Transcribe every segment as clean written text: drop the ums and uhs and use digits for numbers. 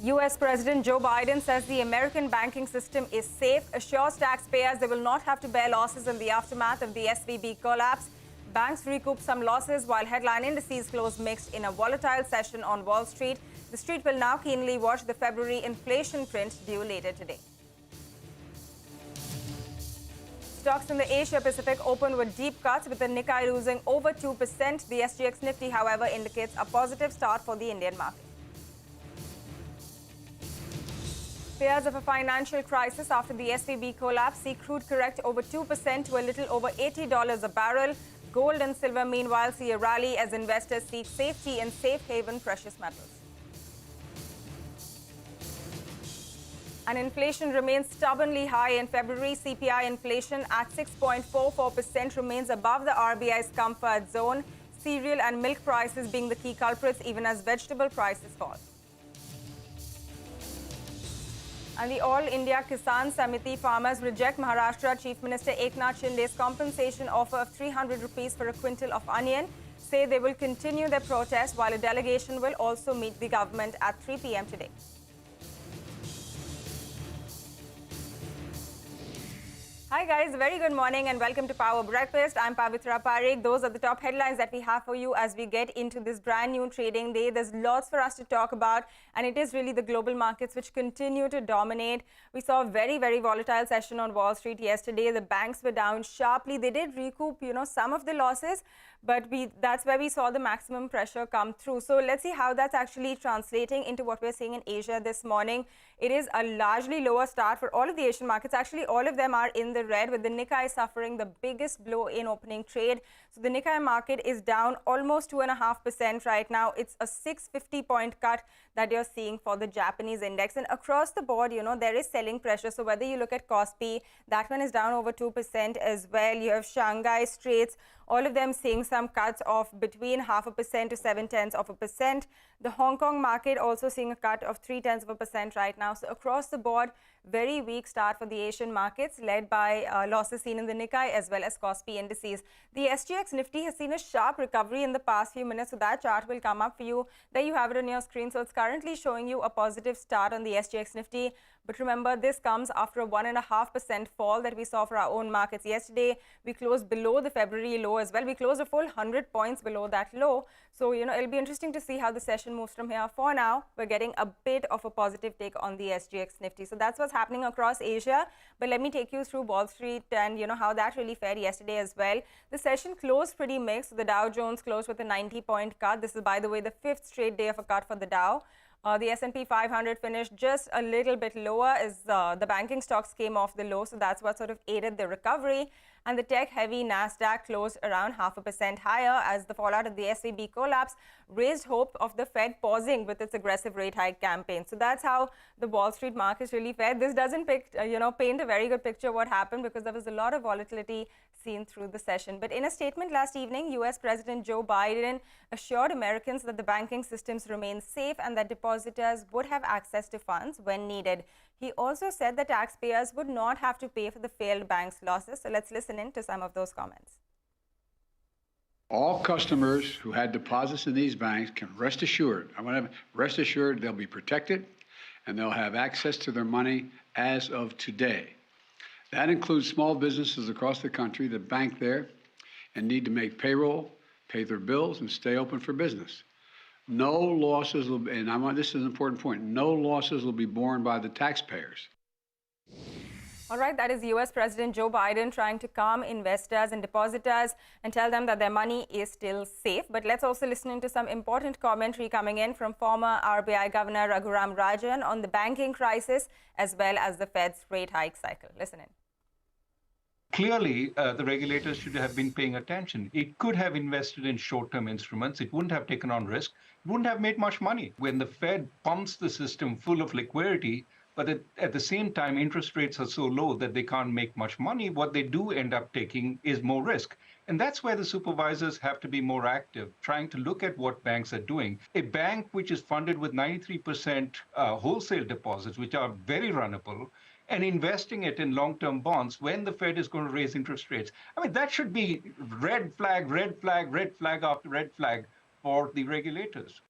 U.S. President Joe Biden says the American banking system is safe, assures taxpayers they will not have to bear losses in the aftermath of the SVB collapse. Banks recoup some losses while headline indices close mixed in a volatile session on Wall Street. The street will now keenly watch the February inflation print due later today. Stocks in the Asia-Pacific opened with deep cuts, with the Nikkei losing over 2%. The SGX Nifty, however, indicates a positive start for the Indian market. Fears of a financial crisis after the SVB collapse see crude correct over 2% to a little over $80 a barrel. Gold and silver, meanwhile, see a rally as investors seek safety in safe haven precious metals. And inflation remains stubbornly high in February. CPI inflation at 6.44% remains above the RBI's comfort zone. Cereal and milk prices being the key culprits, even as vegetable prices fall. And the All India Kisan Samiti farmers reject Maharashtra Chief Minister Eknath Shinde's compensation offer of 300 rupees for a quintal of onion. Say they will continue their protest, while a delegation will also meet the government at 3 p.m. today. Hi guys, very good morning and welcome to Power Breakfast. I'm Pavitra Parekh. Those are the top headlines that we have for you as we get into this brand new trading day. There's lots for us to talk about, and it is really the global markets which continue to dominate. We saw a very, very volatile session on Wall Street yesterday. The banks were down sharply. They did recoup, some of the losses, but that's where we saw the maximum pressure come through. So let's see how that's actually translating into what we're seeing in Asia this morning. It is a largely lower start for all of the Asian markets. Actually, all of them are in the red, with the Nikkei suffering the biggest blow in opening trade. So the Nikkei market is down almost 2.5% right now. It's a 650-point cut that you're seeing for the Japanese index. And across the board, there is selling pressure. So whether you look at Kospi, that one is down over 2% as well. You have Shanghai Straits, all of them seeing some cuts of between 0.5% to 0.7%. The Hong Kong market also seeing a cut of 0.3% right now. So across the board, very weak start for the Asian markets, led by losses seen in the Nikkei as well as Kospi indices. The SGX Nifty has seen a sharp recovery in the past few minutes, so that chart will come up for you. There you have it on your screen. So it's currently showing you a positive start on the SGX Nifty. But remember, this comes after a 1.5% fall that we saw for our own markets yesterday. We closed below the February low as well. We closed a full 100 points below that low. So, it'll be interesting to see how the session moves from here. For now, we're getting a bit of a positive take on the SGX Nifty. So that's what's happening across Asia. But let me take you through Wall Street and, how that really fared yesterday as well. The session closed pretty mixed. The Dow Jones closed with a 90-point cut. This is, by the way, the 5th straight day of a cut for the Dow. The S&P 500 finished just a little bit lower as the banking stocks came off the low. So that's what sort of aided the recovery. And the tech-heavy Nasdaq closed around 0.5% higher as the fallout of the SVB collapse raised hope of the Fed pausing with its aggressive rate hike campaign. So that's how the Wall Street markets really fared. This doesn't paint a very good picture of what happened, because there was a lot of volatility seen through the session. But in a statement last evening, U.S. President Joe Biden assured Americans that the banking systems remain safe and that depositors would have access to funds when needed. He also said that taxpayers would not have to pay for the failed banks' losses. So let's listen in to some of those comments. All customers who had deposits in these banks can rest assured, rest assured they'll be protected and they'll have access to their money as of today. That includes small businesses across the country that bank there and need to make payroll, pay their bills, and stay open for business. No losses will be, and this is an important point, no losses will be borne by the taxpayers. All right, that is U.S. President Joe Biden trying to calm investors and depositors and tell them that their money is still safe. But let's also listen into some important commentary coming in from former RBI Governor Raghuram Rajan on the banking crisis as well as the Fed's rate hike cycle. Listen in. Clearly, the regulators should have been paying attention. It could have invested in short-term instruments. It wouldn't have taken on risk. It wouldn't have made much money. When the Fed pumps the system full of liquidity, but at the same time, interest rates are so low that they can't make much money, what they do end up taking is more risk. And that's where the supervisors have to be more active, trying to look at what banks are doing. A bank which is funded with 93% wholesale deposits, which are very runnable, and investing it in long-term bonds when the Fed is going to raise interest rates. That should be red flag, red flag, red flag after red flag for the regulators.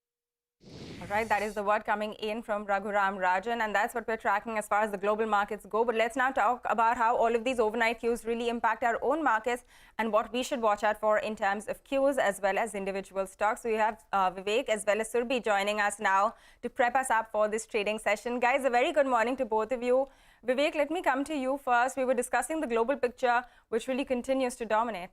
All right, that is the word coming in from Raghuram Rajan, and that's what we're tracking as far as the global markets go. But let's now talk about how all of these overnight cues really impact our own markets and what we should watch out for in terms of cues as well as individual stocks. So we have Vivek as well as Surbi joining us now to prep us up for this trading session. Guys, a very good morning to both of you. Vivek, let me come to you first. We were discussing the global picture, which really continues to dominate.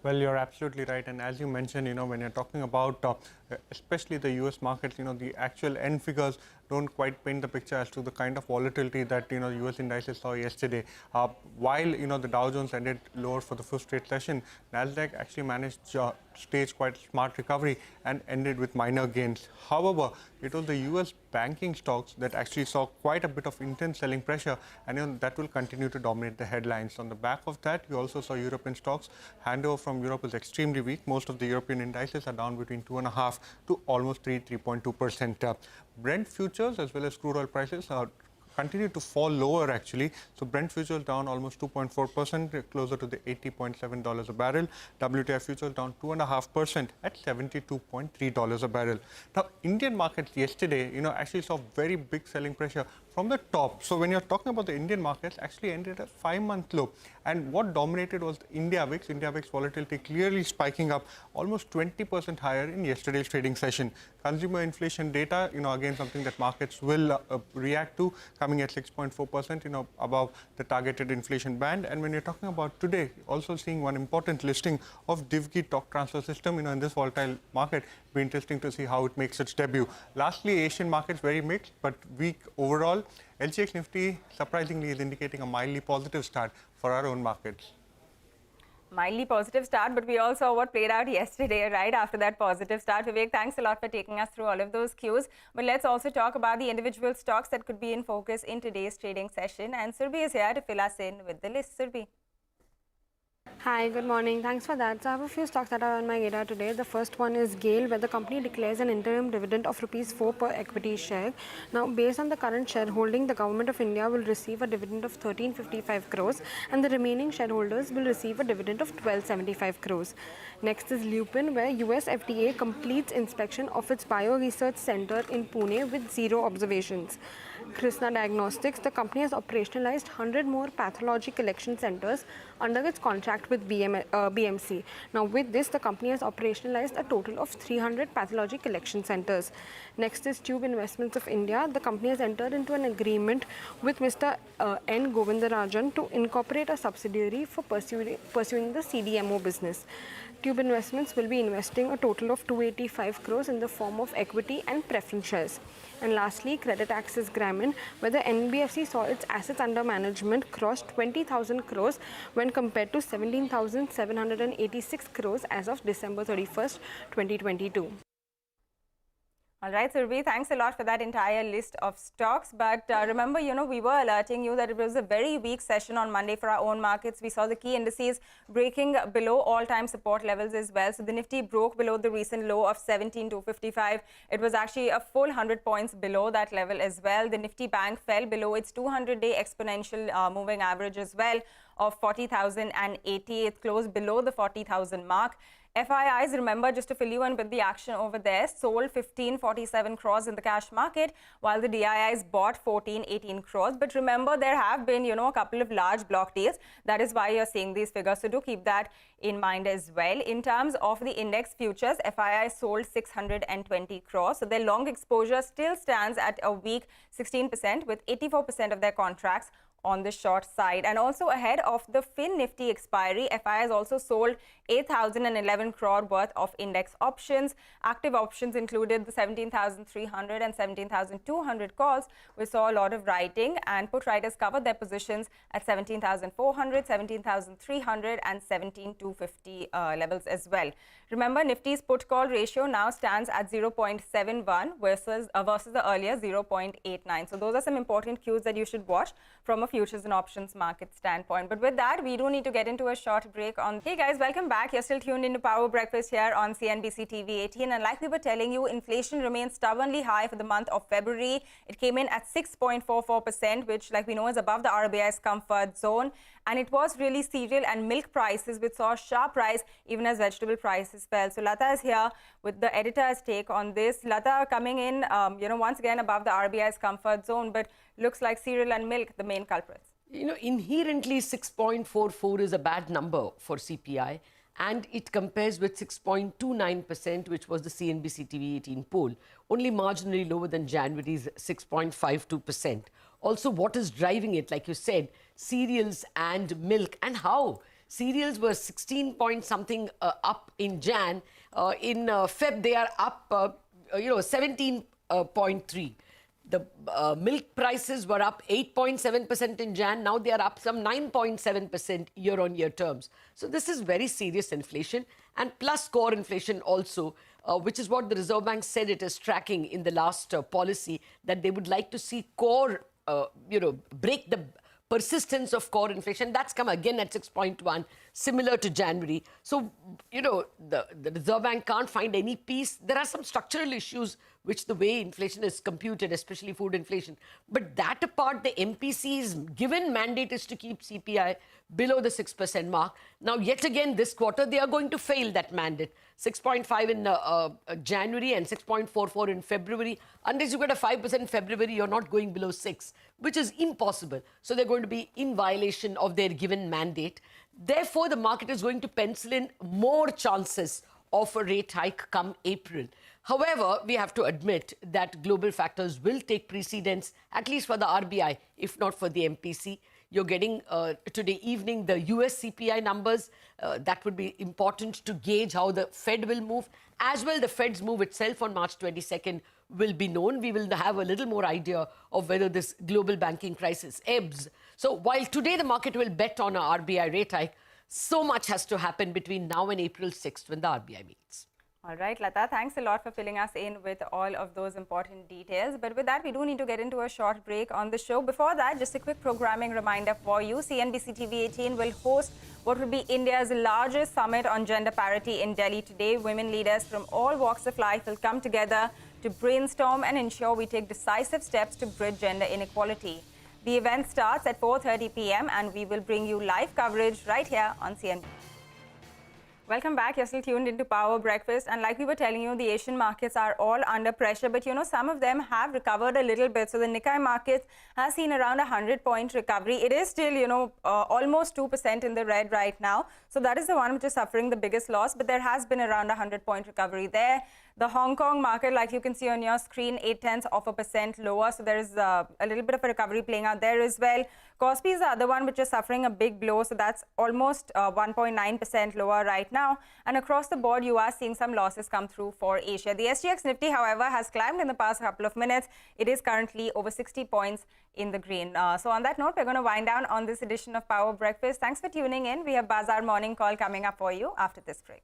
Well, you're absolutely right. And as you mentioned, when you're talking about especially the US markets, the actual end figures don't quite paint the picture as to the kind of volatility that, US indices saw yesterday. While, the Dow Jones ended lower for the first straight session, Nasdaq actually managed to stage quite smart recovery and ended with minor gains. However, it was the US banking stocks that actually saw quite a bit of intense selling pressure, and that will continue to dominate the headlines. On the back of that, you also saw European stocks. Handover from Europe is extremely weak. Most of the European indices are down between 2.5 to almost 3.2%. Brent futures as well as crude oil prices continue to fall lower actually. So Brent futures down almost 2.4%, closer to the $80.7 a barrel. WTI futures down 2.5% at $72.3 a barrel. Now, Indian markets yesterday, actually saw very big selling pressure from the top. So when you're talking about the Indian markets, actually ended at a 5-month low. And what dominated was the India VIX. India VIX volatility clearly spiking up almost 20% higher in yesterday's trading session. Consumer inflation data, again, something that markets will react to, coming at 6.4%, above the targeted inflation band. And when you're talking about today, also seeing one important listing of Divgi stock transfer system, in this volatile market, be interesting to see how it makes its debut. Lastly, Asian markets very mixed, but weak overall. SGX Nifty, surprisingly, is indicating a mildly positive start for our own markets. Mildly positive start, but we all saw what played out yesterday, right, after that positive start. Vivek, thanks a lot for taking us through all of those cues. But let's also talk about the individual stocks that could be in focus in today's trading session. And Surbi is here to fill us in with the list. Surbi. Hi, good morning. Thanks for that. So I have a few stocks that are on my radar today. The first one is GAIL, where the company declares an interim dividend of ₹4 per equity share. Now, based on the current shareholding, the Government of India will receive a dividend of 1355 crores and the remaining shareholders will receive a dividend of 1275 crores. Next is Lupin, where US FDA completes inspection of its Bio-Research Center in Pune with 0 observations. Krishna Diagnostics, the company has operationalized 100 more pathology collection centers under its contract with BMC. Now, with this, the company has operationalized a total of 300 pathology collection centers. Next is Tube Investments of India. The company has entered into an agreement with Mr. N. Govindarajan to incorporate a subsidiary for pursuing the CDMO business. Tube Investments will be investing a total of 285 crores in the form of equity and preference shares. And lastly, Credit Access Grameen, where the NBFC saw its assets under management cross 20,000 crores when compared to 17,786 crores as of December 31st, 2022. All right, Surbi, thanks a lot for that entire list of stocks. But remember, we were alerting you that it was a very weak session on Monday for our own markets. We saw the key indices breaking below all-time support levels as well. So the Nifty broke below the recent low of 17,255. It was actually a full 100 points below that level as well. The Nifty Bank fell below its 200-day exponential moving average as well of 40,080. It closed below the 40,000 mark. FIIs, remember, just to fill you in with the action over there, sold 1547 crores in the cash market, while the DIIs bought 1418 crores. But remember, there have been, a couple of large block deals. That is why you're seeing these figures. So do keep that in mind as well. In terms of the index futures, FII sold 620 crores. So their long exposure still stands at a weak 16%, with 84% of their contracts on the short side. And also ahead of the Fin Nifty expiry, FI has also sold 8,011 crore worth of index options. Active options included the 17,300 and 17,200 calls. We saw a lot of writing, and put writers covered their positions at 17,400, 17,300 and 17,250 levels as well. Remember, Nifty's put call ratio now stands at 0.71 versus the earlier 0.89. So those are some important cues that you should watch from a futures and options market standpoint. But with that, we do need to get into a short break on. Hey guys, welcome back. You're still tuned into Power Breakfast here on CNBC-TV18. And like we were telling you, inflation remains stubbornly high for the month of February. It came in at 6.44%, which, like we know, is above the RBI's comfort zone. And it was really cereal and milk prices which saw a sharp rise even as vegetable prices fell. So Lata is here with the editor's take on this. Lata coming in, once again above the RBI's comfort zone, but looks like cereal and milk the main culprits. Inherently 6.44 is a bad number for CPI, and it compares with 6.29%, which was the CNBC-TV18 poll, only marginally lower than January's 6.52%. Also, what is driving it, like you said, cereals and milk, and how? Cereals were 16 point something up in Jan. In Feb, they are up, 17.3. The milk prices were up 8.7% in Jan. Now they are up some 9.7% year-on-year terms. So this is very serious inflation, and plus core inflation also, which is what the Reserve Bank said it is tracking in the last policy, that they would like to see core, break the persistence of core inflation. That's come again at 6.1, similar to January. So, the Reserve Bank can't find any peace. There are some structural issues which the way inflation is computed, especially food inflation. But that apart, the MPC's given mandate is to keep CPI below the 6% mark. Now, yet again, this quarter, they are going to fail that mandate. 6.5 in January and 6.44 in February. Unless you get a 5% in February, you're not going below 6, which is impossible. So they're going to be in violation of their given mandate. Therefore, the market is going to pencil in more chances of a rate hike come April. However, we have to admit that global factors will take precedence, at least for the RBI, if not for the MPC. You're getting today evening the US CPI numbers. That would be important to gauge how the Fed will move. As well, the Fed's move itself on March 22nd will be known. We will have a little more idea of whether this global banking crisis ebbs. So while today the market will bet on a RBI rate hike, so much has to happen between now and April 6th when the RBI meets. All right, Lata, thanks a lot for filling us in with all of those important details. But with that, we do need to get into a short break on the show. Before that, just a quick programming reminder for you. CNBC-TV18 will host what will be India's largest summit on gender parity in Delhi today. Women leaders from all walks of life will come together to brainstorm and ensure we take decisive steps to bridge gender inequality. The event starts at 4:30 p.m. and we will bring you live coverage right here on CNBC. Welcome back. You're still tuned into Power Breakfast. And like we were telling you, the Asian markets are all under pressure. But, some of them have recovered a little bit. So the Nikkei market has seen around a 100-point recovery. It is still, almost 2% in the red right now. So that is the one which is suffering the biggest loss. But there has been around a 100-point recovery there. The Hong Kong market, like you can see on your screen, 0.8% lower. So there is a little bit of a recovery playing out there as well. Kospi is the other one which is suffering a big blow. So that's almost 1.9% lower right now. And across the board, you are seeing some losses come through for Asia. The SGX Nifty, however, has climbed in the past couple of minutes. It is currently over 60 points in the green. So on that note, we're going to wind down on this edition of Power Breakfast. Thanks for tuning in. We have Bazaar Morning Call coming up for you after this break.